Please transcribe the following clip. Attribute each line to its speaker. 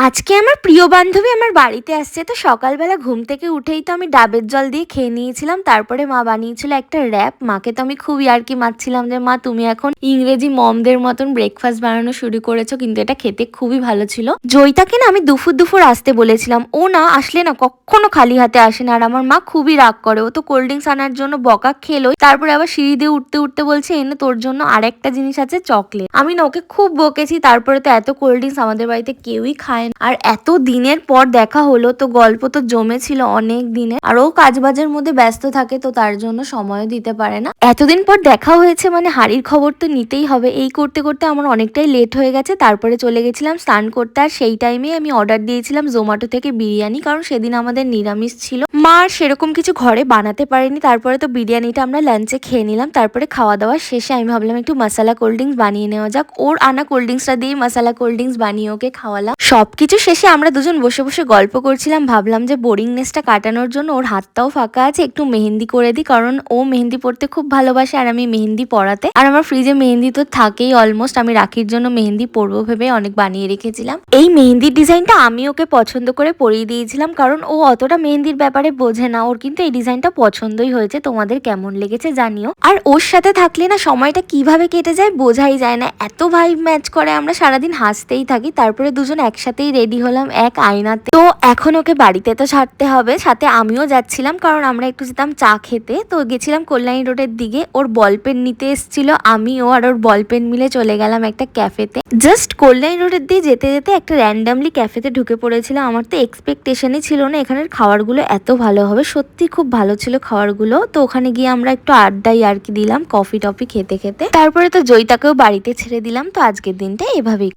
Speaker 1: আজকে আমার প্রিয় বান্ধবী আমার বাড়িতে আসছে, তো সকালবেলা ঘুম থেকে উঠেই তো আমি ডাবের জল দিয়ে খেয়ে নিয়েছিলাম। তারপরে মা বানিয়েছিল একটা র্যাপ। মাকে তো আমি খুব ইয়ার্কি মারছিলাম যে মা তুমি এখন ইংরেজি মমদের মতন ব্রেকফাস্ট বানানো শুরু করেছো, কিন্তু এটা খেতে খুবই ভালো ছিল। জয়িতাকে না আমি দুপুর দুপুর আসতে বলেছিলাম, ও না আসলে না কখনো খালি হাতে আসে না, আর আমার মা খুবই রাগ করে। ও তো কোল্ড ড্রিঙ্কস আনার জন্য বকা খেলো, তারপরে আবার সিঁড়ি দিয়ে উঠতে উঠতে বলছে এনে তোর জন্য আরেকটা জিনিস আছে, চকলেট। আমি না ওকে খুব বকেছি, তারপরে তো এত কোল্ড ড্রিঙ্কস আমাদের বাড়িতে কেউই খায় না। আর এত দিনের পর দেখা হলো, তো গল্প তো জমেছিল অনেক দিনে, আর ও কাজবাজের মধ্যে ব্যস্ত থাকে, তো তার জন্য সময়ও দিতে পারে না। এতদিন পর দেখা হয়েছে মানে হাড়ির খবর তো নিতেই হবে। এই করতে করতে আমার অনেকটাই লেট হয়ে গেছে, তারপরে চলে গেছিলাম স্নান করতে। আর সেই টাইমে আমি অর্ডার দিয়েছিলাম জোম্যাটো থেকে বিরিয়ানি, কারণ সেদিন আমাদের নিরামিষ ছিল। মা আর সেরকম কিছু ঘরে বানাতে পারেনি। তারপরে তো বিরিয়ানিটা আমরা লাঞ্চে খেয়ে নিলাম। তারপরে খাওয়া দাওয়ার শেষে আমি ভাবলাম একটু মশলা কোল্ড ড্রিঙ্কস বানিয়ে নেওয়া যাক। ওর আনা কোল্ড ড্রিঙ্কসটা দিয়ে মশলা কোল্ড ড্রিঙ্কস বানিয়ে ওকে খাওয়ালাম। সবকিছু শেষে আমরা দুজন বসে বসে গল্প করছিলাম। ভাবলাম যে বোরিংনেসটা কাটানোর জন্য ওর হাতটাও ফাঁকা আছে, একটু মেহেন্দি করে দিই, কারণ ও মেহেন্দি পড়তে খুব ভালোবাসে আর আমি মেহেন্দি পড়াতে। আর আমার ফ্রিজে মেহেন্দি তো থাকেই অলমোস্ট, আমি রাখির জন্য মেহেন্দি পরবো ভেবে অনেক বানিয়ে রেখেছিলাম। এই মেহেন্দির ডিজাইনটা আমি ওকে পছন্দ করে পরিয়ে দিয়েছিলাম, কারণ ও অতটা মেহেন্দির ব্যাপারে বোঝে না। ওর কিন্তু এই ডিজাইনটা পছন্দই হয়েছে, তোমাদের কেমন লেগেছে জানিও। আর ওর সাথে থাকলে না সময়টা কিভাবে কেটে যায় বোঝাই যায় না, এত ভাইব ম্যাচ করে, আমরা সারাদিন হাসতেই থাকি। তারপরে দুজন একসাথেই রেডি হলাম এক আয়নাতে। তো এখন ওকে বাড়িতে তো ছাড়তে হবে, সাথে আমিও যাচ্ছিলাম, কারণ আমরা একটু যেতাম চা খেতে। তো গেছিলাম কল্যাণী রোডের দিকে। ওর বল পেন নিতে এসেছিল, আমিও আর ওর বল পেন মিলে চলে গেলাম একটা ক্যাফেতে। জাস্ট কল্যাণী রোডের দিয়ে যেতে যেতে একটা র্যান্ডামলি ক্যাফেতে ঢুকে পড়েছিলাম। আমার তো এক্সপেকটেশনই ছিল না এখানের খাবারগুলো এত ভালো হবে, সত্যি খুব ভালো ছিল খাবারগুলো। তো ওখানে গিয়ে আমরা একটু আড্ডাই আর কি দিলাম, কফি টফি খেতে খেতে। তারপরে তো জয়িতাকেও বাড়িতে ছেড়ে দিলাম। তো আজকের দিনটা এভাবেই